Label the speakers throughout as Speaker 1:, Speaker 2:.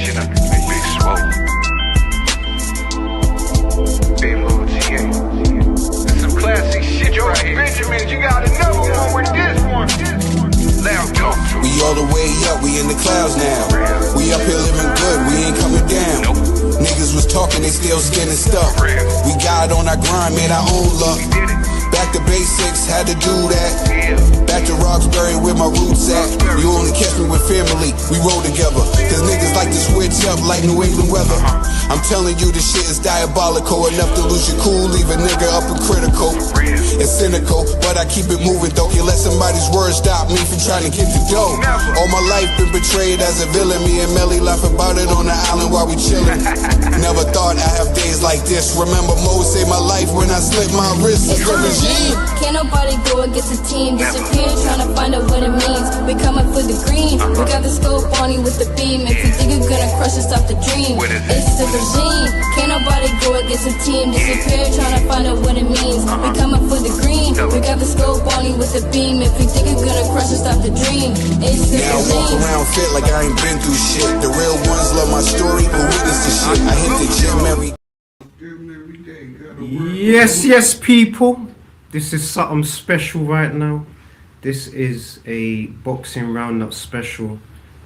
Speaker 1: shit up, big swole. Big little TA. That's some classic shit right here. Benjamin, you got another one with this one. Let's go.
Speaker 2: We all the way up, we in the clouds now. We up here living good, we ain't coming down. Niggas was talking, they still skinning stuff. We got on our grind, made our own luck. Back to basics, had to do that. Back to Roxbury where my roots at. You only catch me with family, we roll together. Cause niggas like to switch up like New England weather. I'm telling you this shit is diabolical. Enough to lose your cool, leave a nigga up and critical. It's cynical, but I keep it moving though. Can't let somebody's words stop me from trying to get the dough. All my life been betrayed as a villain. Me and Melly laugh about it on the island while we chillin'. Never thought I'd have days like this. Remember Mo saved my life when I slipped my wrist.
Speaker 3: Can't nobody go against a team. Disappear, trying to find out what it means. We coming for the green. We got the scope on you with the beam. If you think you're gonna crush us off the dream, it's the regime. Can't nobody go against a team. Disappear, trying to find out what it means. We coming for the green. We got the scope on you with the beam. If you think you're gonna crush us off the dream, it's the
Speaker 2: now
Speaker 3: regime.
Speaker 2: I walk around fit like I ain't been through shit. The real ones love my story, but witness the shit. I hit the gym every day.
Speaker 4: Yes, people. This is something special right now. This is a boxing roundup special,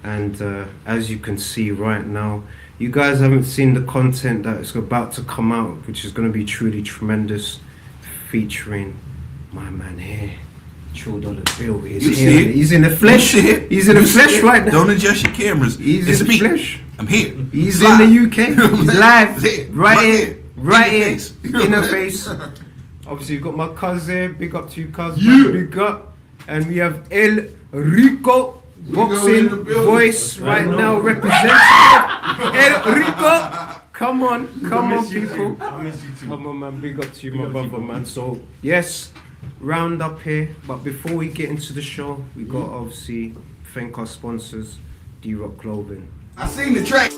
Speaker 4: and as you can see right now, you guys haven't seen the content that is about to come out, which is going to be truly tremendous, featuring my man here. $2 He's here. He's in the flesh. He's in the flesh right now.
Speaker 5: Don't adjust your cameras.
Speaker 4: He's in the flesh.
Speaker 5: I'm here.
Speaker 4: He's in the UK. He's live. Right here. In the face. Obviously, you've got my cousin. Big up to you, cousin. Big up. And we have El Rico, boxing voice right now, representing El Rico. Come on, people. Come on, man. Big up to you, my brother, man. So, yes, round up here. But before we get into the show, we got to obviously thank our sponsors, D-Rock Clothing.
Speaker 2: I seen the track.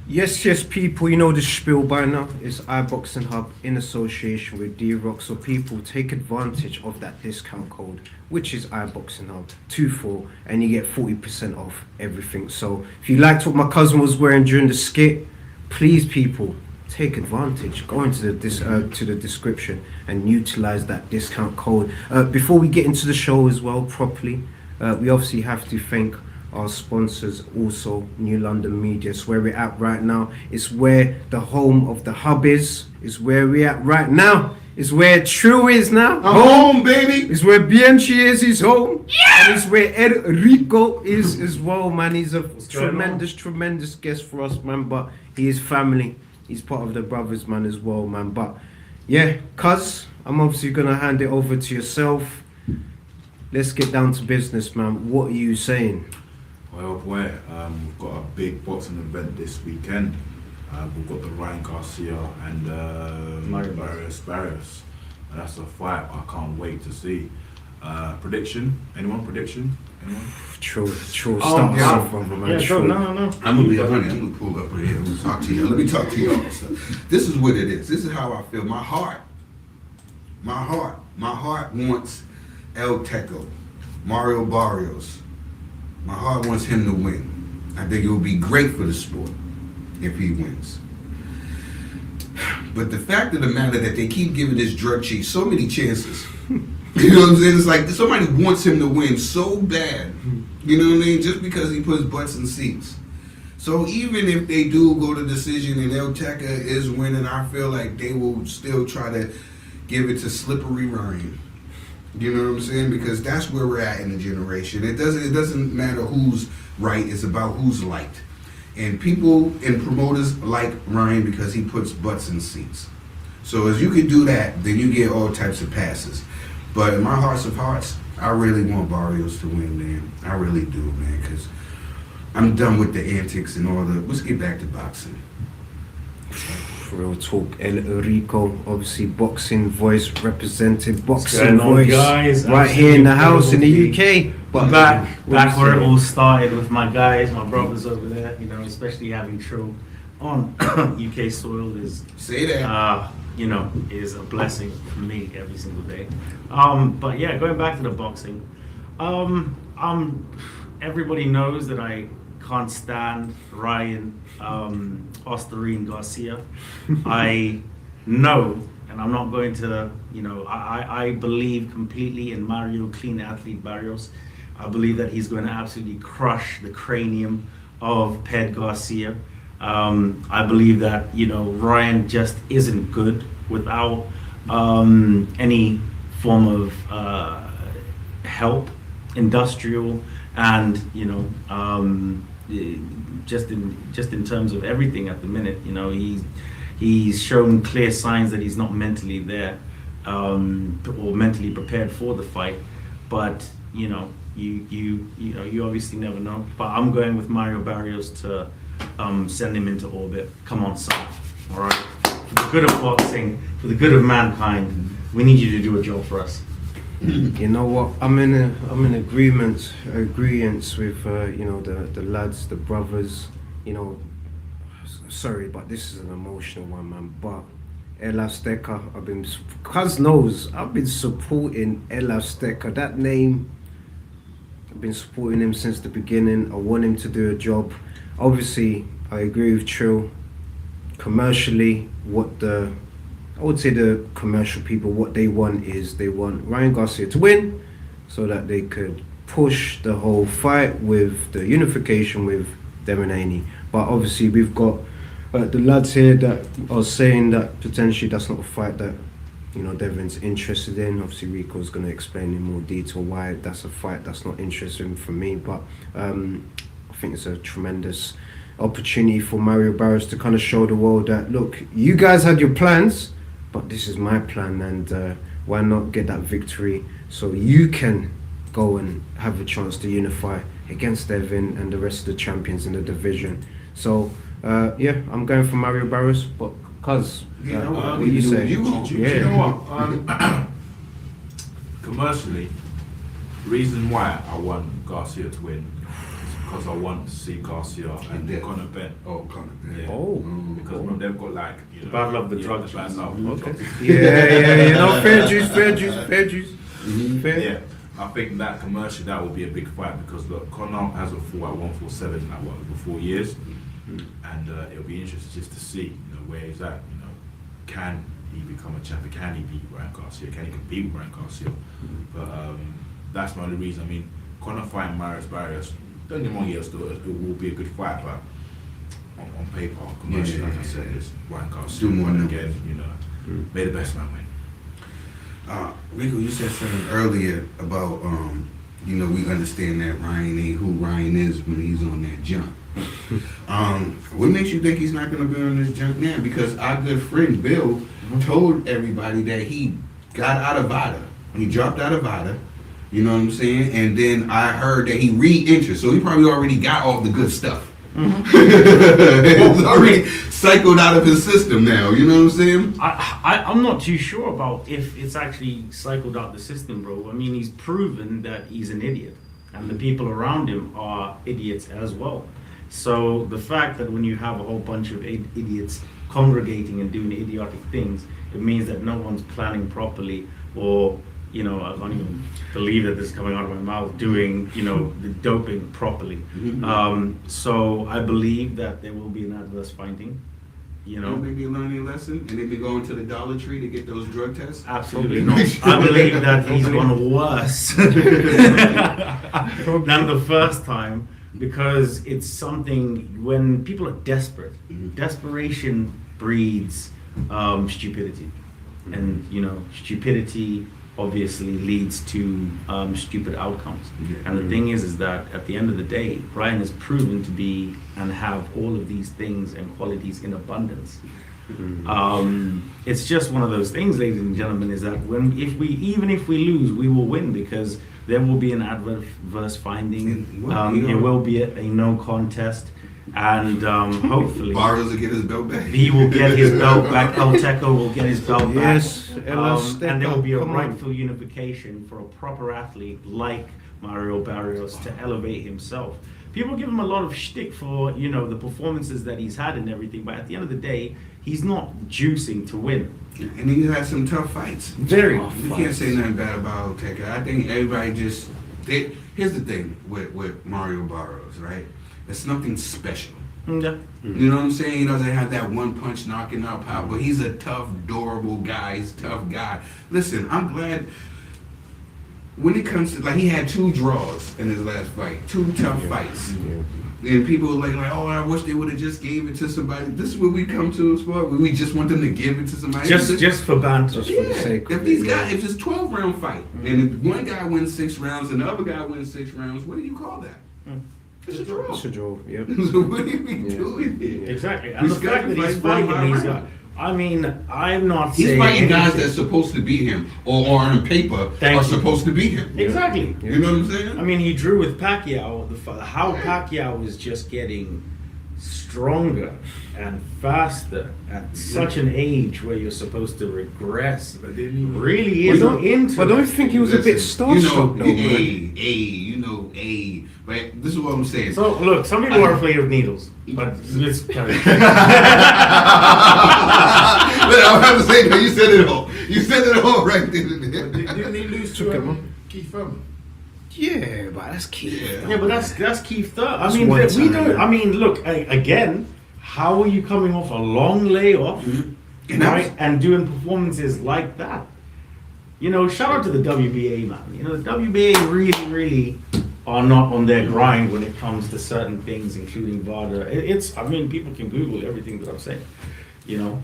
Speaker 4: Yes, people, you know the spiel by now. It's iBoxingHub in association with D-Rock. So people, take advantage of that discount code, which is iBoxingHub24, and you get 40% off everything. So if you liked what my cousin was wearing during the skit, please, people, take advantage. Go into the description and utilize that discount code. Before we get into the show as well properly, we obviously have to thank our sponsors, also New London Media. It's where we're at right now. It's where the home of the hub is. It's where we're at right now. It's where True is now.
Speaker 5: Home, baby.
Speaker 4: It's where BIYENGE is his home. Yeah! And it's where El Rico is as well, man. He's a tremendous guest for us, man. But he is family. He's part of the brothers, man, as well, man. But yeah, cuz, I'm obviously gonna hand it over to yourself. Let's get down to business, man. What are you saying?
Speaker 5: Well, boy, we've got a big boxing event this weekend. We've got the Ryan Garcia and Barrios. And that's a fight I can't wait to see. Prediction? Anyone? Anyone?
Speaker 4: True. Start off, brother, man.
Speaker 6: Yeah, no.
Speaker 2: I'm gonna be honey. I'm gonna pull up right here. I'm gonna talk to you. Let me talk to y'all. This is what it is. This is how I feel. My heart wants El Teco, Mario Barrios. My heart wants him to win. I think it would be great for the sport if he wins. But the fact of the matter that they keep giving this drug chief so many chances. You know what I'm saying? It's like somebody wants him to win so bad. You know what I mean? Just because he puts butts in seats. So even if they do go to decision and El Teca is winning, I feel like they will still try to give it to Slippery Ryan. You know what I'm saying? Because that's where we're at in the generation. It doesn't matter who's right. It's about who's liked. And people and promoters like Ryan because he puts butts in seats. So as you can do that, then you get all types of passes. But in my hearts of hearts, I really want Barrios to win, man. I really do, man, because I'm done with the antics and all the. Let's get back to boxing.
Speaker 4: Real talk, El Rico, obviously boxing voice represented, boxing
Speaker 6: going on,
Speaker 4: voice
Speaker 6: guys?
Speaker 4: right here in the house in the
Speaker 6: Absolutely.
Speaker 4: UK. But
Speaker 6: Back where it all started with my guys, my brothers over there, you know, especially having Trill on UK soil is,
Speaker 2: Say that.
Speaker 6: you know, is a blessing for me every single day. But yeah, going back to the boxing, everybody knows that I can't stand Ryan Osterine Garcia. I know, and I'm not going to, you know, I believe completely in Mario Clean Athlete Barrios. I believe that he's going to absolutely crush the cranium of Ped Garcia. I believe that, you know, Ryan just isn't good without any form of help, industrial, and, you know, just in terms of everything at the minute. You know, he's shown clear signs that he's not mentally there or mentally prepared for the fight. But you know, you obviously never know. But I'm going with Mario Barrios to send him into orbit. Come on, son. All right. For the good of boxing, for the good of mankind, we need you to do a job for us.
Speaker 4: you know what? I'm in agreement with you know, the lads, the brothers. You know, sorry, but this is an emotional one, man. But El Azteca, Cuz knows I've been supporting El Azteca. That name, I've been supporting him since the beginning. I want him to do a job. Obviously, I agree with Trill. Commercially, I would say the commercial people, what they want is they want Ryan Garcia to win so that they could push the whole fight with the unification with Devin Haney. But obviously we've got the lads here that are saying that potentially that's not a fight that, you know, Devin's interested in. Obviously Rico's going to explain in more detail why that's a fight that's not interesting for me. But I think it's a tremendous opportunity for Mario Barrios to kind of show the world that, look, you guys had your plans, but this is my plan, and why not get that victory so you can go and have a chance to unify against Devin and the rest of the champions in the division. So yeah, I'm going for Mario Barrios, but Cuz, what do you say?
Speaker 5: You know what? Commercially, reason why I want Garcia to win is because I want to see Garcia and Conor Ben.
Speaker 2: Oh, Conor Ben.
Speaker 5: Yeah.
Speaker 4: Oh.
Speaker 5: Because they've got, like, you know,
Speaker 6: Bad love, the drugs.
Speaker 5: bad love.
Speaker 4: Okay. Yeah, you know, fair juice. Fair.
Speaker 5: Yeah, I think that commercially that will be a big fight because look, Conor hasn't fought at 147 in over 4 years, and it'll be interesting just to see, you know, where he's at. You know, can he become a champion? Can he beat Ryan Garcia? Can he compete with Ryan Garcia? But that's my only reason. I mean, Conor fighting Mario Barrios, don't get me wrong, it will be a good fight, but on paper, commercially, like I said, it's Ryan Garcia. And again, you know, may the best man win.
Speaker 2: Rico, you said something earlier about, you know, we understand that Ryan ain't who Ryan is when he's on that jump. What makes you think he's not going to be on this jump now? Because our good friend Bill told everybody that he got out of VADA. He dropped out of VADA, you know what I'm saying? And then I heard that he re-entered, so he probably already got all the good stuff. It's already cycled out of his system now, you know what I'm saying?
Speaker 6: I'm not too sure about if it's actually cycled out the system, bro. I mean, he's proven that he's an idiot, and the people around him are idiots as well. So the fact that when you have a whole bunch of idiots congregating and doing idiotic things, it means that no one's planning properly, or, you know, I can't even believe that this is coming out of my mouth, doing, you know, the doping properly. So I believe that there will be an adverse finding, you know.
Speaker 2: They be learning a lesson and they be going to the Dollar Tree to get those drug tests?
Speaker 6: Absolutely not. I believe that he's gone worse than the first time, because it's something, when people are desperate, desperation breeds stupidity. And, you know, stupidity obviously leads to stupid outcomes. And the thing is that at the end of the day, Ryan has proven to be and have all of these things and qualities in abundance. It's just one of those things, ladies and gentlemen, is that even if we lose, we will win, because There will be an adverse finding.
Speaker 7: And
Speaker 6: It will be a no contest, and hopefully
Speaker 7: Barrios will get his belt back.
Speaker 6: he will get his belt back. El Teco will get his belt back.
Speaker 4: Yes,
Speaker 6: And there will be a
Speaker 4: come on.
Speaker 6: rightful unification for a proper athlete like Mario Barrios to elevate himself. People give him a lot of shtick for, you know, the performances that he's had and everything, but at the end of the day, he's not juicing to win.
Speaker 7: And he had some tough fights.
Speaker 6: Very
Speaker 7: You
Speaker 6: tough
Speaker 7: can't
Speaker 6: fights.
Speaker 7: say nothing bad about Teca. I think everybody just. Here's the thing with Mario Barrios, right? It's nothing special.
Speaker 6: Yeah.
Speaker 7: You know what I'm saying? He doesn't have that one punch knocking out power, but he's a tough, durable guy. He's a tough guy. Listen, I'm glad. When it comes to, like, he had 2 draws in his last fight, 2 tough fights. And people were like, oh, I wish they would have just gave it to somebody. This is what we come to a sport where we just want them to give it to somebody.
Speaker 6: Just for banter.
Speaker 4: Just for the sake
Speaker 7: If
Speaker 4: of
Speaker 7: these
Speaker 4: it,
Speaker 7: guys, if it's 12-round fight, and if one guy wins 6 rounds and the other guy wins 6 rounds, what do you call that? It's a draw.
Speaker 4: It's a draw, yep.
Speaker 7: So what are we doing here?
Speaker 6: Exactly. And
Speaker 7: This
Speaker 6: the fact
Speaker 7: guy
Speaker 6: that he's
Speaker 7: fights
Speaker 6: fighting these
Speaker 7: 45
Speaker 6: guys, I mean, I'm not
Speaker 7: He's
Speaker 6: saying
Speaker 7: fighting guys
Speaker 6: anything.
Speaker 7: that's supposed to beat him, or on paper
Speaker 6: Thank
Speaker 7: are
Speaker 6: you.
Speaker 7: supposed to beat him.
Speaker 6: Exactly.
Speaker 7: You know what I'm saying?
Speaker 6: I mean, he drew with Pacquiao. How Pacquiao is just getting stronger and faster at such an age where you're supposed to regress.
Speaker 5: But then he-
Speaker 6: Really is into.
Speaker 4: I don't think he was a bit
Speaker 7: Listen, you know,
Speaker 4: starstruck though, man.
Speaker 7: This is what I'm saying.
Speaker 6: So look, some people are afraid of needles, but let's carry on.
Speaker 7: But I have to say, no, you said it all. You said it all right there.
Speaker 5: Didn't he lose
Speaker 4: Took
Speaker 5: to
Speaker 4: him, man.
Speaker 5: Keith Thurman?
Speaker 4: Yeah, but that's key.
Speaker 6: Yeah, but that's Keith Thurman. I
Speaker 4: That's
Speaker 6: mean,
Speaker 4: one
Speaker 6: we
Speaker 4: time,
Speaker 6: don't.
Speaker 4: man.
Speaker 6: I mean, look again. How are you coming off a long layoff,
Speaker 7: And that
Speaker 6: right, and doing performances like that? You know, shout out to the WBA, man. You know, the WBA really are not on their grind when it comes to certain things, including VADA. It's. I mean, people can Google everything that I'm saying. You know,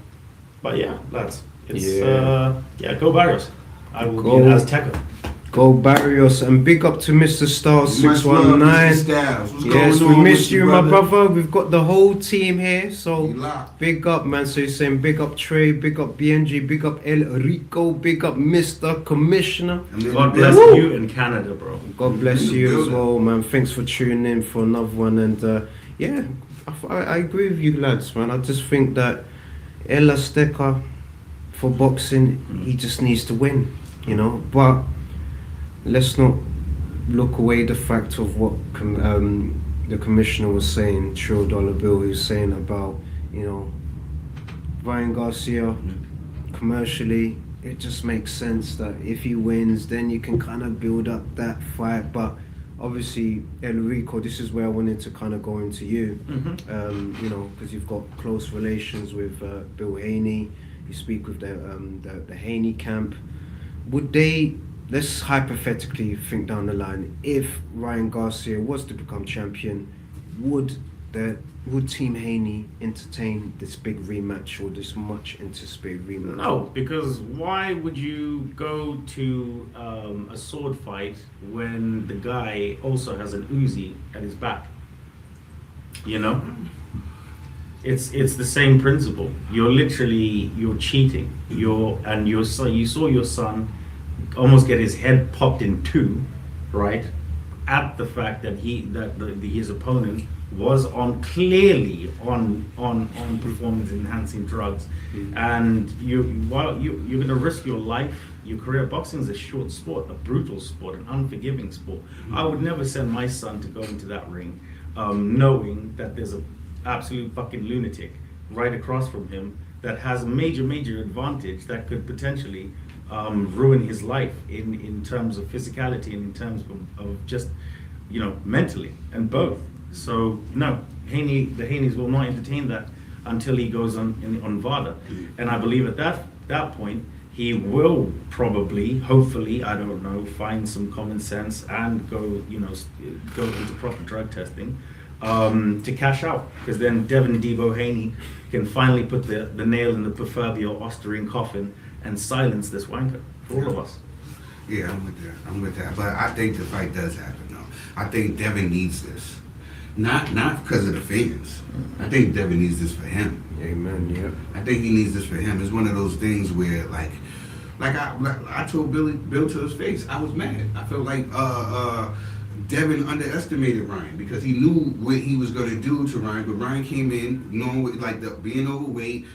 Speaker 6: but yeah, lads. It's go Barrios. I will
Speaker 4: Go.
Speaker 6: be as Teco.
Speaker 4: Go Barrios and big up to Mr. Styles
Speaker 7: Much love, Mr.
Speaker 4: 619.
Speaker 7: Styles. What's
Speaker 4: Yes,
Speaker 7: going
Speaker 4: we
Speaker 7: on
Speaker 4: missed
Speaker 7: with
Speaker 4: you, my brother. We've got the whole team here, so
Speaker 7: You locked.
Speaker 4: big up, man. So you're saying big up Trey, big up BNG, big up El Rico, big up Mr. Commissioner.
Speaker 7: And then-
Speaker 6: God bless
Speaker 4: Woo!
Speaker 6: you in Canada, bro.
Speaker 4: God bless
Speaker 7: In the
Speaker 4: you as
Speaker 7: building.
Speaker 4: well, man. Thanks for tuning in for another one. And yeah, I agree with you, lads, man. I just think that El Azteca for boxing, he just needs to win, you know. But let's not look away the fact of what the commissioner was saying, Trill Dollar Bill, he was saying about, you know, Ryan Garcia, commercially, it just makes sense that if he wins, then you can kind of build up that fight. But obviously, El Rico, this is where I wanted to kind of go into you, you know, because you've got close relations with Bill Haney, you speak with the Haney camp. Would they, let's hypothetically think down the line, if Ryan Garcia was to become champion, would Team Haney entertain this big rematch or this much anticipated rematch?
Speaker 6: No, because why would you go to a sword fight when the guy also has an Uzi at his back? You know, it's the same principle. You're cheating. You saw your son almost get his head popped in 2, right? At the fact that his opponent was clearly on performance enhancing drugs, and you're going to risk your life, your career. Boxing is a short sport, a brutal sport, an unforgiving sport. I would never send my son to go into that ring, knowing that there's an absolute fucking lunatic right across from him that has a major advantage that could potentially ruin his life in terms of physicality and in terms of just, you know, mentally and both. So no, the Haneys will not entertain that until he goes on VADA. And I believe at that point he will probably, hopefully, I don't know, find some common sense and go into proper drug testing to cash out, because then Devin Debo Haney can finally put the nail in the proverbial Austrian coffin and silence this wanker for all of us.
Speaker 7: Yeah, I'm with that. But I think the fight does happen, though. I think Devin needs this. Not because of the fans. I think Devin needs this for him.
Speaker 4: Amen, yeah.
Speaker 7: I think he needs this for him. It's one of those things where, like Like I told Bill to his face, I was mad. I felt like Devin underestimated Ryan because he knew what he was going to do to Ryan, but Ryan came in knowing being overweight,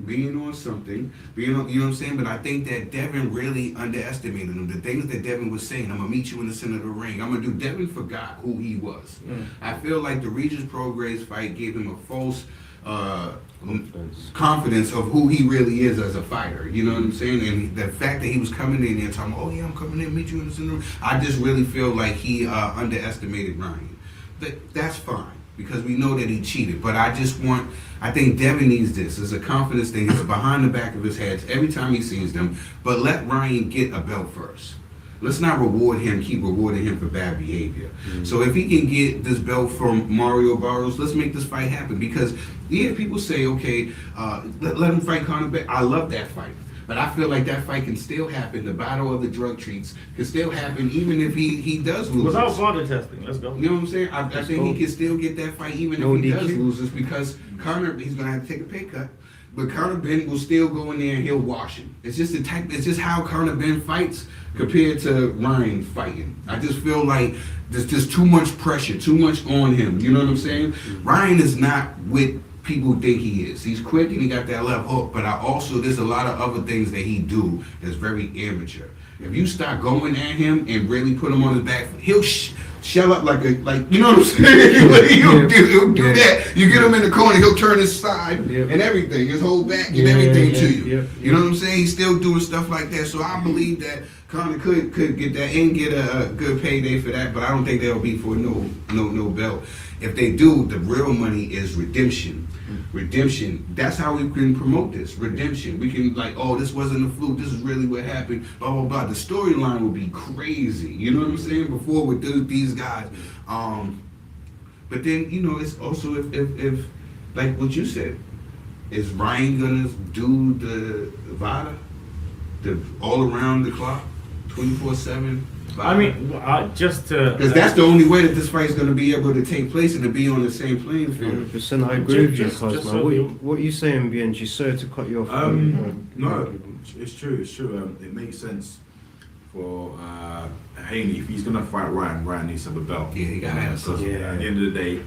Speaker 7: being on something, you know what I'm saying? But I think that Devin really underestimated him. The things that Devin was saying, I'm going to meet you in the center of the ring. Devin forgot who he was. I feel like the Regis Prograis fight gave him a false confidence of who he really is as a fighter. You know what I'm saying? And the fact that he was coming in there talking, oh yeah, I'm coming in to meet you in the center. I just really feel like he underestimated Ryan. That's fine because we know that he cheated. But I think Devin needs this. It's a confidence thing. It's behind the back of his head every time he sees them. But let Ryan get a belt first. Let's not keep rewarding him for bad behavior. So if he can get this belt from Mario Barrios, let's make this fight happen. Because, yeah, people say, okay, let him fight Conor Benn. I love that fight. But I feel like that fight can still happen. The battle of the drug treats can still happen even if he does lose.
Speaker 6: Without body testing, let's go.
Speaker 7: You know what I'm saying? I think he can still get that fight even if he does lose this because Conor, he's going to have to take a pay cut. But Conor Benn will still go in there and he'll wash him. It's just how Conor Benn fights compared to Ryan fighting. I just feel like there's just too much pressure, too much on him. You know what I'm saying? Ryan is not what people think he is. He's quick and he got that left hook, but there's a lot of other things that he do that's very amateur. If you start going at him and really put him on his back, he'll shell up like you know what I'm saying? He'll do that. You get him in the corner, he'll turn his side and everything, his whole back and everything to you. You know what I'm saying? He's still doing stuff like that. So I believe that Conor could get that and get a good payday for that, but I don't think that'll be for no belt. If they do, the real money is redemption. Redemption. That's how we can promote this. Redemption. We can this wasn't a fluke. This is really what happened. Blah blah blah. The storyline will be crazy. You know what I'm saying? Before with these guys. But then it's also if like what you said, is Ryan gonna do the VADA, the all around the clock, 24/7?
Speaker 6: I mean, just to...
Speaker 7: Because that's the only way that this fight's going to be able to take place and to be on the same playing field.
Speaker 4: 100%, I agree with you, Cosmo. What are you saying, BNG? Sorry to cut you off.
Speaker 5: No, it's true. It makes sense for Haney. If he's going to fight Ryan needs to have a belt.
Speaker 7: Yeah, he got to have something.
Speaker 5: At the end of the day,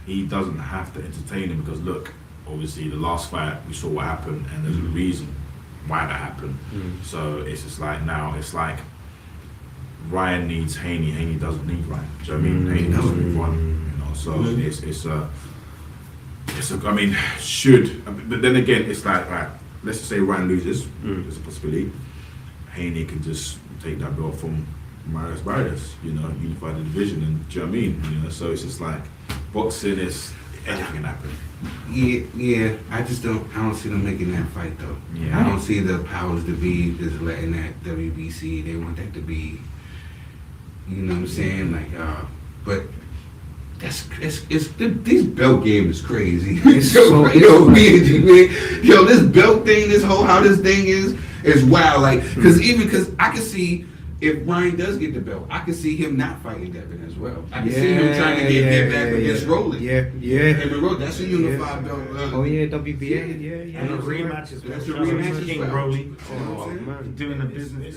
Speaker 5: he doesn't have to entertain him because, look, obviously the last fight, we saw what happened and there's a reason why that happened. So it's just like now, it's like Ryan needs Haney. Haney doesn't need Ryan. Do you know what I mean? Haney doesn't move on. So I mean, but then again, it's like let's just say Ryan loses. There's a possibility. Haney can just take that belt from Barrios. Unify the division, and do you know what I mean? So it's just like boxing is anything can happen.
Speaker 7: Yeah. I don't see them making that fight though. Yeah. I don't see the powers to be just letting that WBC. They want that to be. You know what I'm saying? But this belt game is crazy. This belt thing, how this thing is wild. Because I can see if Ryan does get the belt, I can see him not fighting Devin as well. I can see him trying to get back against Roland. That's a unified belt.
Speaker 4: WBA.
Speaker 6: And the rematch is
Speaker 7: that's the rematch
Speaker 6: King
Speaker 7: as well.
Speaker 6: Broly.
Speaker 7: Oh,
Speaker 6: Doing the business.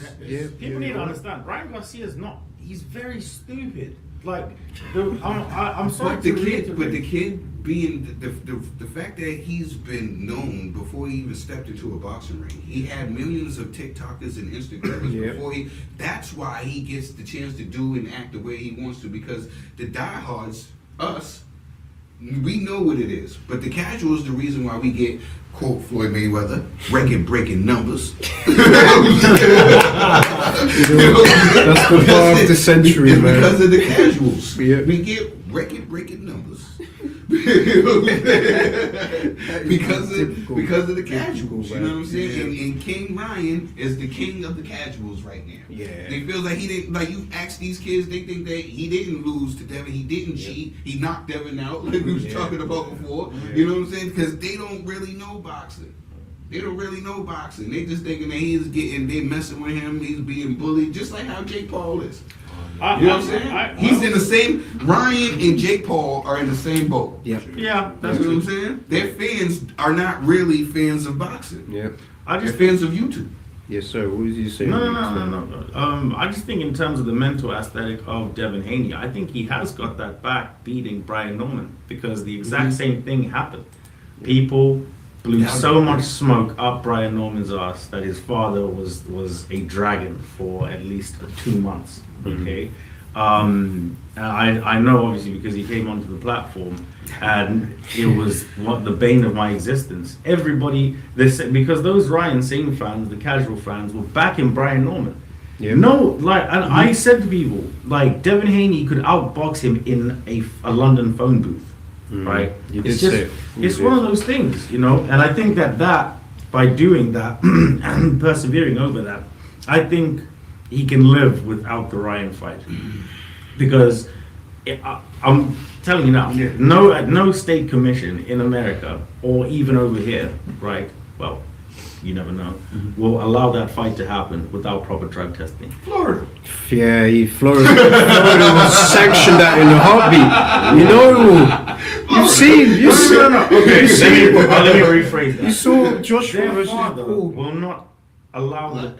Speaker 6: People need to understand. Ryan Garcia's not. He's very stupid. I'm sorry.
Speaker 7: But the kid being the fact that he's been known before he even stepped into a boxing ring. He had millions of TikTokers and Instagrammers before that's why he gets the chance to do and act the way he wants to, because the diehards, us, we know what it is. But the casuals, the reason why we get, quote Floyd Mayweather, record-breaking numbers.
Speaker 4: That's the bar of the century, man.
Speaker 7: Because of the casuals.
Speaker 4: Yeah.
Speaker 7: We get record-breaking numbers. because of the casuals, you know what I'm saying? And King Ryan is the king of the casuals right now.
Speaker 4: Yeah.
Speaker 7: It feels like he didn't, you ask these kids, they think that he didn't lose to Devin, he didn't cheat, he knocked Devin out, like we was talking about before. You know what I'm saying? Because they don't really know boxing. They don't really know boxing. They just thinking that they messing with him, he's being bullied, just like how Jake Paul is. You know what I'm saying? He's in the same. Ryan and Jake Paul are in the same boat.
Speaker 6: Yeah,
Speaker 7: that's what I'm saying. Their fans are not really fans of boxing.
Speaker 4: Yeah,
Speaker 7: they're fans of YouTube.
Speaker 4: Yes, sir. What was you saying?
Speaker 6: No. I just think in terms of the mental aesthetic of Devin Haney, I think he has got that back beating Brian Norman because the exact same thing happened. People blew so much smoke up Brian Norman's ass that his father was a dragon for at least 2 months. Okay. I know obviously because he came onto the platform and it was the bane of my existence. Everybody, because those Ryan Singh fans, the casual fans, were backing Brian Norman. Yeah. No, like, and I said to people, like, Devin Haney could outbox him in a London phone booth, right? It's one of those things, you know. And I think that by doing that and persevering over that, I think he can live without the Ryan fight, because I'm telling you now, no state commission in America or even over here, right? Well, you never know, will allow that fight to happen without proper drug testing. Florida.
Speaker 4: Yeah, Florida will sanction that in a heartbeat. You know, you've seen.
Speaker 6: Okay, let me rephrase that.
Speaker 4: You saw Joshua
Speaker 6: Their
Speaker 4: versus
Speaker 6: father
Speaker 4: Paul.
Speaker 6: will not allow the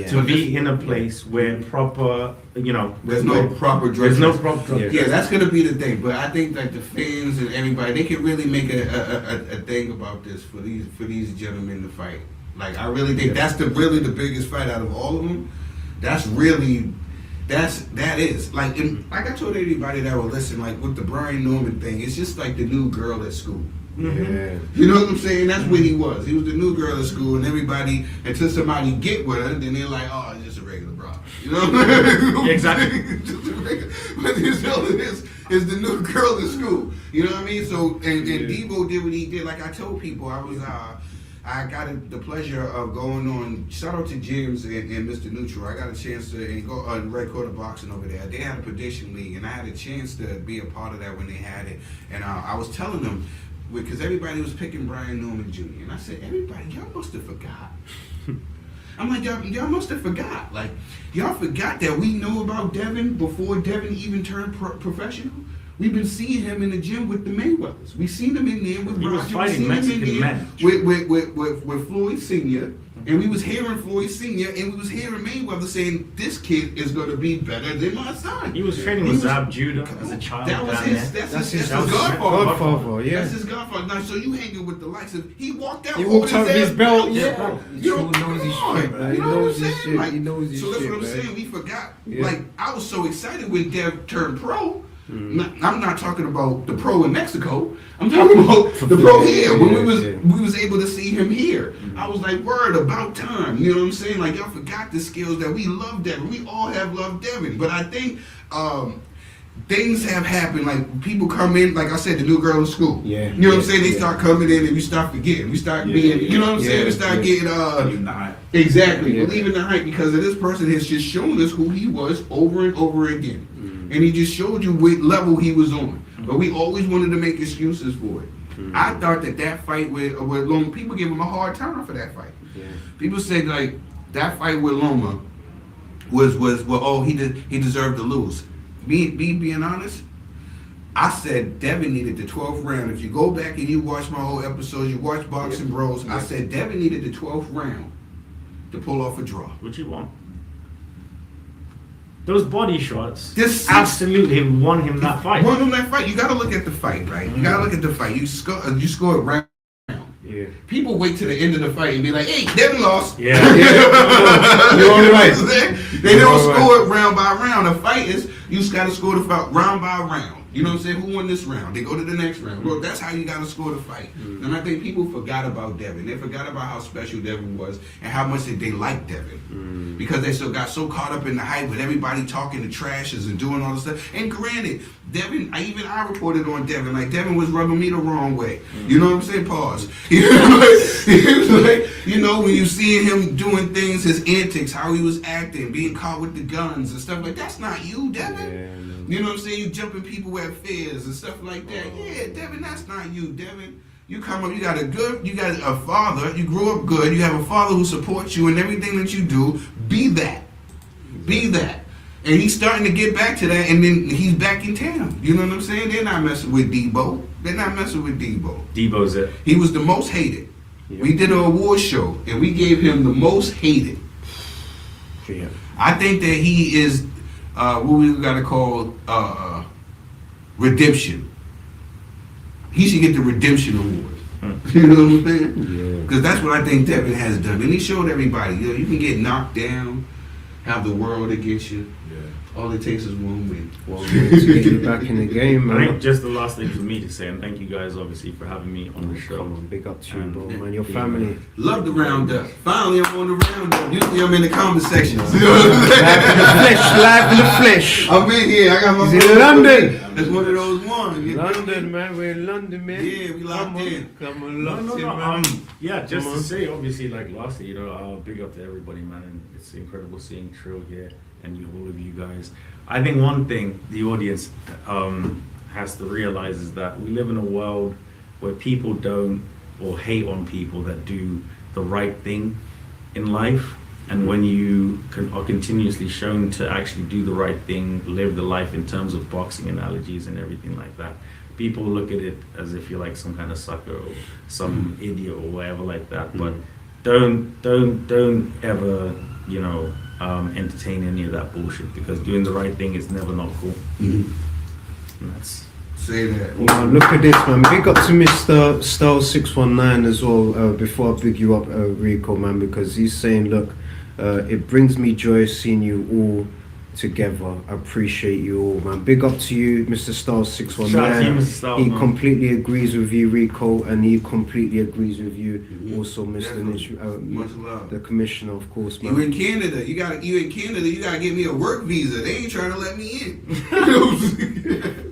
Speaker 7: to
Speaker 6: be in a place where proper, you know,
Speaker 7: there's no proper drug.
Speaker 6: There's no proper drug.
Speaker 7: Yeah, that's gonna be the thing. But I think that the fans and everybody, they can really make a thing about this for these gentlemen to fight. Like, I really think that's really the biggest fight out of all of them. That is like, and like I told everybody that will listen, like with the Brian Norman thing, it's just like the new girl at school.
Speaker 4: Yeah.
Speaker 7: You know what I'm saying? That's what he was. He was the new girl at school, and everybody, until somebody get with her, then they're like, oh, it's just a regular bra. You know what I mean?
Speaker 6: Exactly.
Speaker 7: Just a regular, but you know, is the new girl at school. You know what I mean? So, and Debo did what he did. Like I told people, I got the pleasure of going on. Shout out to James and Mr. Neutral. I got a chance to go on Red Quarter Boxing over there. They had a prediction league, and I had a chance to be a part of that when they had it. And I was telling them, because everybody was picking Brian Norman Jr. And I said, everybody, y'all must have forgot. I'm like, y'all must have forgot. Like, y'all forgot that we knew about Devin before Devin even turned professional. We've been seeing him in the gym with the Mayweathers. We seen him in there with
Speaker 6: He
Speaker 7: Roger.
Speaker 6: was fighting Mexican men.
Speaker 7: With Floyd Sr. And we was hearing Floyd Sr. and we was hearing Mayweather saying, this kid is going to be better than my son.
Speaker 6: He was training with Zab Judah as a child.
Speaker 7: That's his godfather.
Speaker 4: Yeah.
Speaker 7: That's his godfather. Now, so you hanging with the likes of, he walked out
Speaker 4: with his belt.
Speaker 7: Yeah.
Speaker 4: You know, knows his shit, man. He knows his shit.
Speaker 7: Like,
Speaker 4: he knows his
Speaker 7: so that's
Speaker 4: shit,
Speaker 7: what I'm
Speaker 4: man.
Speaker 7: saying. We forgot.
Speaker 4: Yeah.
Speaker 7: Like, I was so excited when Dev turned pro. I'm not talking about the pro in Mexico. I'm talking about the pro here. When we was able to see him here, I was like, word, about time. You know what I'm saying? Like, y'all forgot the skills that we love Devin. We all have loved Devin, but I think things have happened. Like, people come in, like I said, the new girl in school. Yeah. You know what I'm saying? They start coming in and we start forgetting. We start being, you know what I'm saying? We start getting
Speaker 5: believing the hype.
Speaker 7: Exactly, believing the hype, because of this person has just shown us who he was over and over again. And he just showed you what level he was on. But we always wanted to make excuses for it. I thought that fight with Loma, people give him a hard time for that fight. Yeah. People said, like, that fight with Loma was he deserved to lose. Being honest, I said Devin needed the 12th round. If you go back and you watch my whole episodes, you watch Boxing Bros, I said Devin needed the 12th round to pull off a draw.
Speaker 6: What you want? Those body shots absolutely won him that fight.
Speaker 7: Won him that fight. You got to look at the fight, right? You got to look at the fight. You score round. Yeah. People wait to the end of the fight and be like, "Hey, Devin lost."
Speaker 6: Yeah.
Speaker 7: You're on the right. They don't score it round by round. A fight is you just got to score the fight round by round. You know what I'm saying? Who won this round? They go to the next round. Well, that's how you got to score the fight. And I think people forgot about Devin. They forgot about how special Devin was and how much they liked Devin. Because they still got so caught up in the hype with everybody talking the trashes and doing all this stuff. And granted, Devin, I reported on Devin, like Devin was rubbing me the wrong way. You know what I'm saying? Pause. You know, when you see him doing things, his antics, how he was acting, being caught with the guns and stuff like that's not you, Devin. Yeah. You know what I'm saying? You jumping people at fairs and stuff like that. Yeah, Devin, that's not you, Devin. You come up, you got a father, you grew up good, you have a father who supports you in everything that you do. Be that. Be that. And he's starting to get back to that, and then he's back in town. You know what I'm saying? They're not messing with Debo. They're not messing with Debo.
Speaker 6: Debo's it.
Speaker 7: He was the most hated.
Speaker 4: Yeah.
Speaker 7: We did an award show, and we gave him the most hated.
Speaker 4: Yeah.
Speaker 7: I think that he is what we gotta call redemption. He should get the redemption award. You know what I'm saying?
Speaker 4: Yeah.
Speaker 7: Because that's what I think Devin has done, and he showed everybody. You know, you can get knocked down, have the world against you.
Speaker 5: Yeah.
Speaker 7: All it takes is one win.
Speaker 4: Well, we need to get you back in the game,
Speaker 6: I think
Speaker 4: man.
Speaker 6: just the last thing for me to say, and thank you guys obviously for having me on the show.
Speaker 4: Come on, big up to you,
Speaker 6: And-
Speaker 4: bro, man. Your family.
Speaker 7: Love the roundup. Finally, I'm on the roundup. Usually, I'm in the comment section.
Speaker 4: Live in the flesh, live in the flesh.
Speaker 7: I'm in here. I got my.
Speaker 4: He's in
Speaker 7: phone.
Speaker 4: London.
Speaker 7: That's one of those ones. You know?
Speaker 4: London, man. We're in London, man.
Speaker 7: Yeah, we locked
Speaker 4: Come on.
Speaker 7: in.
Speaker 4: Come on,
Speaker 6: No,
Speaker 4: locked
Speaker 6: no,
Speaker 4: in,
Speaker 6: no.
Speaker 4: man.
Speaker 6: Yeah, just
Speaker 4: Come
Speaker 6: to
Speaker 4: on.
Speaker 6: say, obviously, like lastly, big up to everybody, man, and it's incredible seeing Trill here and all of you guys. I think one thing the audience has to realize is that we live in a world where people don't or hate on people that do the right thing in life, and when you are continuously shown to actually do the right thing, live the life in terms of boxing analogies and everything like that, people look at it as if you're like some kind of sucker or some idiot or whatever like that. But don't ever, entertain any of that bullshit, because doing the right thing is never not cool.
Speaker 7: Mhm.
Speaker 6: And that's
Speaker 7: Say that.
Speaker 4: Wow, look at this, man. Big up to Mr. Style619 as well, before I big you up, Rico, man, because he's saying, look, it brings me joy seeing you all together. I appreciate you all, man. Big up to you, Mr. Style619.
Speaker 6: Shout out to you, Mr. Style,
Speaker 4: He
Speaker 6: man.
Speaker 4: completely agrees with you, Rico, and he completely agrees with you, also, Mr.
Speaker 7: Definitely. Much love.
Speaker 4: the commissioner, of course,
Speaker 7: You
Speaker 4: man.
Speaker 7: in Canada? You in Canada? You gotta give me a work visa. They ain't trying to let me in. You know what I'm saying?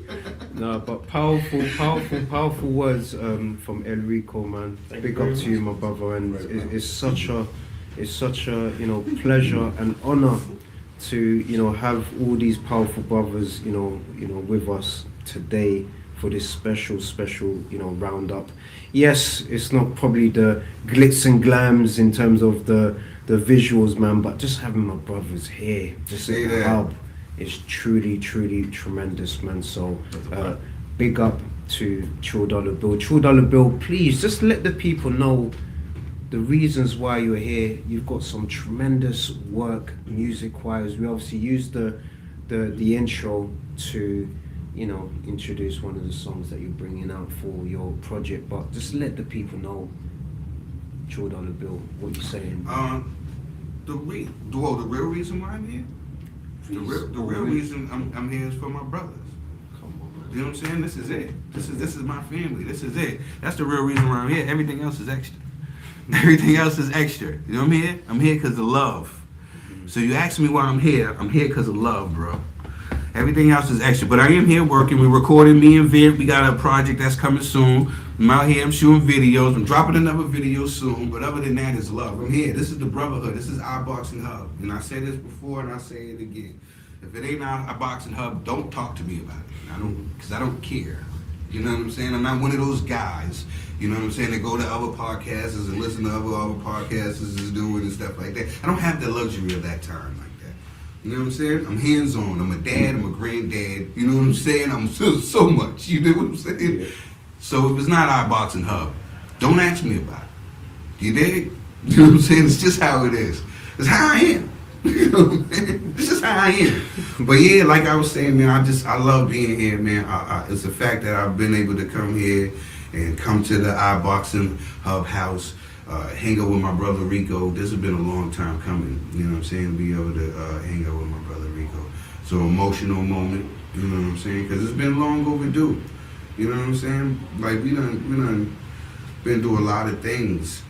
Speaker 4: No, but powerful words from El Rico, man.
Speaker 6: Thank
Speaker 4: Big
Speaker 6: you
Speaker 4: up
Speaker 6: very
Speaker 4: to you, my brother, and it's such a pleasure and honor to have all these powerful brothers with us today for this special roundup. Yes, it's not probably the glitz and glams in terms of the visuals, man, but just having my brothers here, just
Speaker 7: Say
Speaker 4: in the
Speaker 7: that.
Speaker 4: hub, is truly tremendous, man. So big up to True Dollar Bill. True Dollar Bill, please just let the people know the reasons why you're here. You've got some tremendous work music-wise. We obviously used the intro to introduce one of the songs that you're bringing out for your project, but just let the people know, True Dollar Bill, what you're saying.
Speaker 7: The real reason why I'm here. The real reason I'm here is for my brothers.
Speaker 4: Come on, man.
Speaker 7: You know what I'm saying? This is it. This is my family. This is it. That's the real reason why I'm here. Everything else is extra. Everything else is extra. You know what I'm here? I'm here because of love. So you ask me why I'm here because of love, bro. Everything else is extra. But I am here working. We're recording, me and Viv. We got a project that's coming soon. I'm out here. I'm shooting videos. I'm dropping another video soon. But other than that, it's love. I'm here. This is the brotherhood. This is iBoxingHub. And I said this before and I say it again. If it ain't iBoxingHub, don't talk to me about it. Because I don't care. You know what I'm saying? I'm not one of those guys, you know what I'm saying, that go to other podcasts and listen to other podcasts is doing and stuff like that. I don't have the luxury of that time like that. You know what I'm saying? I'm hands-on. I'm a dad. I'm a granddad. You know what I'm saying? I'm so much. You know what I'm saying?
Speaker 4: Yeah.
Speaker 7: So if it's not iBoxingHub, don't ask me about it. You dig? You know what I'm saying? It's just how it is. It's how I am. You know what I'm saying? It's just how I am. But yeah, like I was saying, man, I love being here, man. It's the fact that I've been able to come here and come to the iBoxingHub house, hang out with my brother Rico. This has been a long time coming, you know what I'm saying, to be able to hang out with my brother Rico. So emotional moment, you know what I'm saying, because it's been long overdue. You know what I'm saying? Like we done been through a lot of things.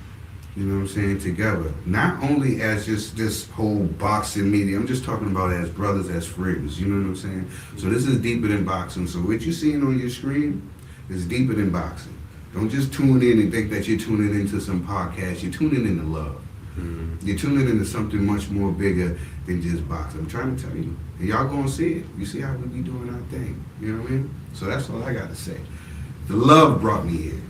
Speaker 7: You know what I'm saying, together. Not only as just this whole boxing media, I'm just talking about as brothers, as friends, you know what I'm saying? So this is deeper than boxing. So what you're seeing on your screen is deeper than boxing. Don't just tune in and think that you're tuning into some podcast. You're tuning into love. Mm-hmm. You're tuning into something much more bigger than just boxing. I'm trying to tell you. And y'all gonna see it. You see how we be doing our thing. You know what I mean? So that's all I got to say. The love brought me here.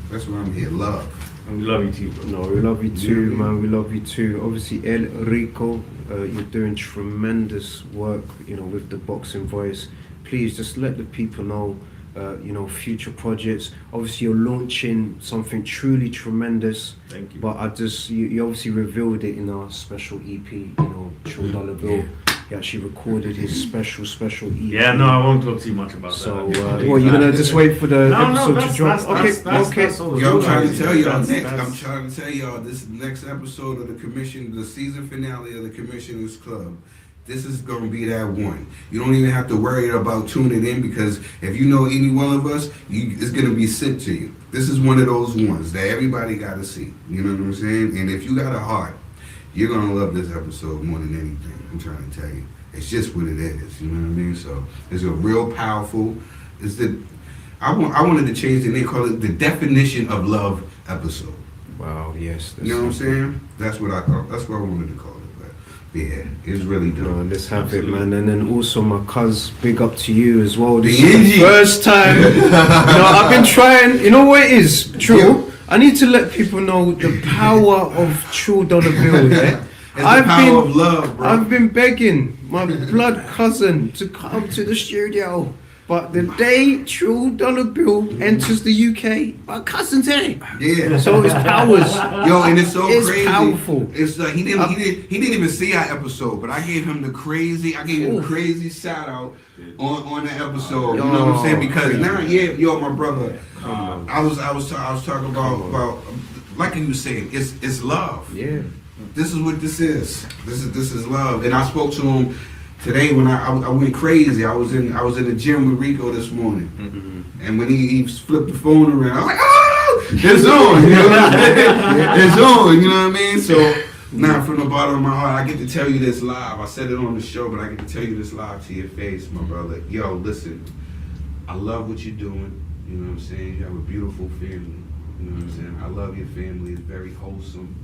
Speaker 7: That's why I'm here, love.
Speaker 6: And we love you too, bro.
Speaker 4: No, we love you too, man. We love you too. Obviously, El Rico, you're doing tremendous work, with the boxing voice. Please just let the people know future projects. Obviously, you're launching something truly tremendous.
Speaker 6: Thank you.
Speaker 4: But you obviously revealed it in our special EP. True Dollar Bill. He actually recorded his special EP.
Speaker 6: Yeah, no, I won't talk too much about
Speaker 4: So,
Speaker 6: that.
Speaker 4: you're gonna just wait for the episode to drop?
Speaker 6: That's all
Speaker 7: Yo, I'm trying to
Speaker 6: that's-
Speaker 7: tell y'all
Speaker 6: that's-
Speaker 7: next.
Speaker 6: that's-
Speaker 7: I'm trying to tell y'all this next episode of the season finale of the Commissioners Club. This is gonna be that one. You don't even have to worry about tuning in, because if you know any one of us, it's gonna be sent to you. This is one of those ones that everybody gotta see. You know what I'm saying? And if you got a heart, you're gonna love this episode more than anything. I'm trying to tell you. It's just what it is. You know what I mean? So it's a real powerful. I wanted to change the name, call it the Definition of Love episode.
Speaker 4: Wow, yes.
Speaker 7: You know what I'm saying? That's what I thought. That's what I wanted to call it. But yeah, it's really dope.
Speaker 4: Let's have it, man. And then also my cuz, big up to you as well. This
Speaker 7: BIYENGE.
Speaker 4: is the first time. I've been trying. You know what it is? True.
Speaker 7: Yeah.
Speaker 4: I need to let people know the power of True Dollar Bill. Yeah?
Speaker 7: It's the power of love, bro.
Speaker 4: I've been begging my blood cousin to come to the studio. But the day True Dollar Bill enters the UK, my cousin's here.
Speaker 7: Yeah.
Speaker 4: So it's powers.
Speaker 7: Yo, and it's so
Speaker 4: It's
Speaker 7: crazy.
Speaker 4: powerful.
Speaker 7: It's like he didn't even see our episode, but I gave him the crazy shout out on the episode. You know what I'm saying? Because now, my brother. I was talking about like you were saying, it's love.
Speaker 4: Yeah.
Speaker 7: This is what this is. This is love. And I spoke to him today when I went crazy. I was in the gym with Rico this morning, and when he flipped the phone around, I was like, "Oh, it's on!" You know what I mean? It's on. You know what I mean? So now, from the bottom of my heart, I get to tell you this live. I said it on the show, but I get to tell you this live to your face, my brother. Yo, listen, I love what you're doing. You know what I'm saying? You have a beautiful family. You know what I'm saying? I love your family. It's very wholesome.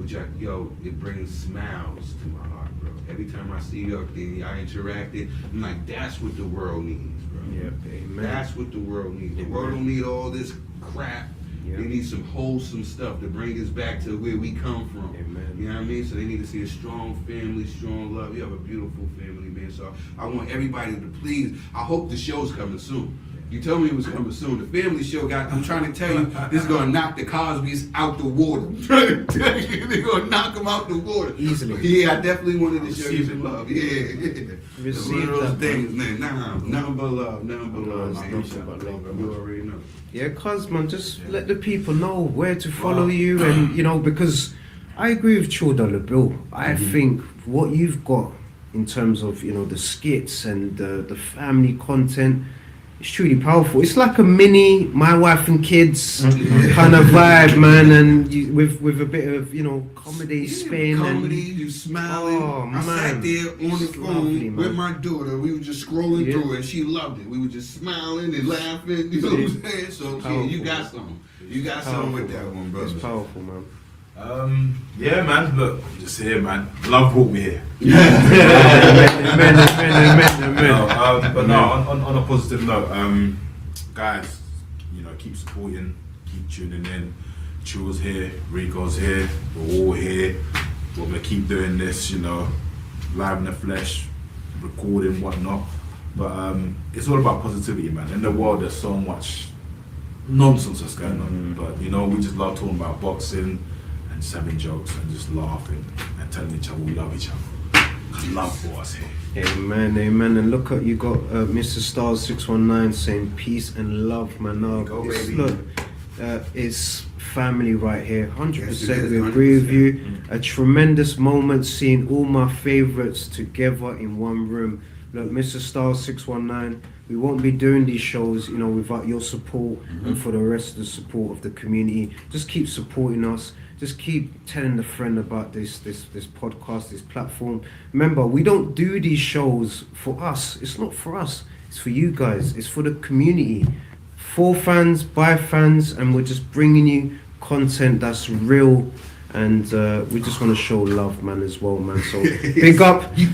Speaker 7: It brings smiles to my heart, bro. Every time I see you up there, I interacted, I'm like, that's what the world needs, bro.
Speaker 4: Yeah, amen.
Speaker 7: That's what the world needs. The world don't need all this crap.
Speaker 4: Yeah.
Speaker 7: They need some wholesome stuff to bring us back to where we come from.
Speaker 4: Amen.
Speaker 7: You know what I mean? So they need to see a strong family, strong love. You have a beautiful family, man. So I want everybody to please. I hope the show's coming soon. You told me it was coming soon. The family show I'm trying to tell you, this is going to knock the Cosbys out the water. I'm trying to tell you, they're going to knock them out the water.
Speaker 4: Easily.
Speaker 7: Yeah, I definitely wanted to show you some love. Yeah. It's one of those
Speaker 4: that,
Speaker 7: things, man. Nothing but love. Nothing but love.
Speaker 4: It's nothing but love, bro.
Speaker 7: You already know.
Speaker 4: Yeah, cuz man, just let the people know where to follow you, and because I agree with True Dollar Bill. I think what you've got in terms of the skits and the family content, it's truly powerful. It's like a mini My Wife and Kids kind of vibe, man, and with a bit of comedy spin.
Speaker 7: Comedy,
Speaker 4: and
Speaker 7: you smiling.
Speaker 4: Oh,
Speaker 7: I sat there on the
Speaker 4: It's
Speaker 7: phone
Speaker 4: lovely,
Speaker 7: with
Speaker 4: man.
Speaker 7: my daughter. We were just scrolling
Speaker 4: Yeah.
Speaker 7: through it. She loved it. We were just smiling and laughing. You know what I'm saying? So yeah, you got something. You got something with that one, brother.
Speaker 4: It's powerful, man.
Speaker 5: Yeah, man. Look, I'm just here, man. Love what we hear.
Speaker 4: Amen.
Speaker 5: But no, on a positive note, guys, keep supporting, keep tuning in. True's here, Rico's here, we're all here. We're gonna keep doing this, live in the flesh, recording, whatnot. But it's all about positivity, man. In the world, there's so much nonsense that's going on. But we just love talking about boxing and selling jokes and just laughing and telling each other we love each other. Love for us here.
Speaker 4: Amen. And look at you got Mr. Stars 619 saying peace and love, man. Now,
Speaker 7: Go,
Speaker 4: it's,
Speaker 7: baby.
Speaker 4: look, it's family right here. 100%.
Speaker 7: Yes, it is,
Speaker 4: We agree with
Speaker 7: 100%.
Speaker 4: you. A tremendous moment seeing all my favorites together in one room. Look, Mr. Stars 619. We won't be doing these shows, without your support and for the rest of the support of the community. Just keep supporting us. Just keep telling a friend about this podcast, this platform. Remember, we don't do these shows for us. It's not for us. It's for you guys. It's for the community. For fans, by fans, and we're just bringing you content that's real. And we just want to show love, man, as well, man. So big up, big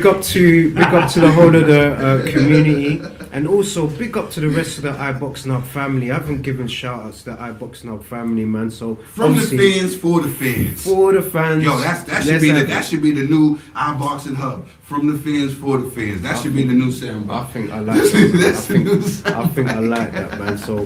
Speaker 4: up to the whole of the community. And also, big up to the rest of the iBoxingHub family. I haven't given shout outs to the iBoxingHub family, man. So
Speaker 7: From the
Speaker 4: obviously,
Speaker 7: fans for the fans.
Speaker 4: for the fans.
Speaker 7: Yo, that should be the new iBoxingHub. From the fans for the fans. That should be the new sound.
Speaker 4: I think I like that. I think I like that, man. So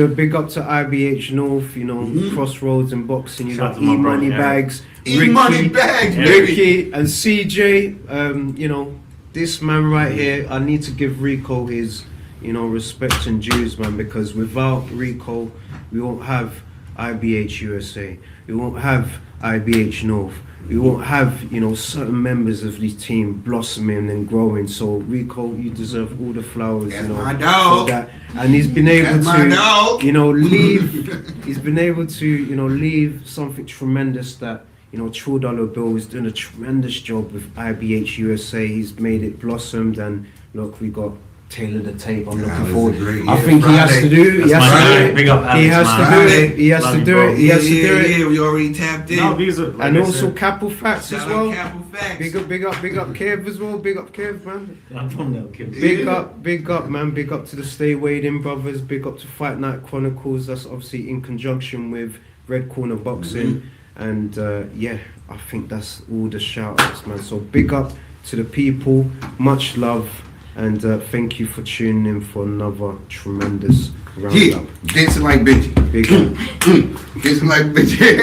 Speaker 4: big up to IBH North, you know, Crossroads and boxing. You
Speaker 6: Shout
Speaker 4: got
Speaker 6: out to my
Speaker 4: E Money
Speaker 6: brother,
Speaker 4: Bags,
Speaker 7: E-Money Bags, baby.
Speaker 4: Ricky and CJ. You know, this man right here. I need to give Rico his, you know, respect and dues, man, because without Rico, we won't have IBH USA. We won't have IBH North. We won't have, you know, certain members of the team blossoming and growing. So Rico, you deserve all the flowers.
Speaker 7: That's
Speaker 4: you know,
Speaker 7: my dog.
Speaker 4: for that. And he's been able
Speaker 7: That's my dog.
Speaker 4: to, you know, leave. He's been able to, you know, leave something tremendous that, you know, True Dollar Bill is doing a tremendous job with IBH USA. He's made it blossomed, and look, we got Taylor the Tape. I'm looking forward. I think he has to do. He has to do it.
Speaker 6: Big up Alex,
Speaker 4: He has to do it. He has
Speaker 6: Love
Speaker 4: to
Speaker 6: you,
Speaker 4: do
Speaker 6: bro.
Speaker 4: it. He has to do it.
Speaker 7: Yeah, we already tapped in.
Speaker 6: No, these are, like
Speaker 4: And
Speaker 6: I
Speaker 4: also
Speaker 6: said,
Speaker 4: Capital Facts as
Speaker 7: Shout
Speaker 4: well.
Speaker 7: out Capital Facts.
Speaker 4: Big up Kev as well. Big up Kev, man.
Speaker 6: I'm from there, kid.
Speaker 4: Big up, man. Big up to the Stay Wading brothers. Big up to Fight Night Chronicles. That's obviously in conjunction with Red Corner Boxing. And yeah, I think that's all the shout outs, man. So big up to the people. Much love. And thank you for tuning in for another tremendous roundup.
Speaker 7: Dancing like Benji.
Speaker 4: Big up.
Speaker 7: Dancing like Benji.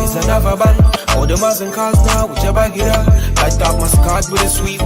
Speaker 8: It's another band. All the Muslim cars now, whichever get up. Light up my scars with a sweet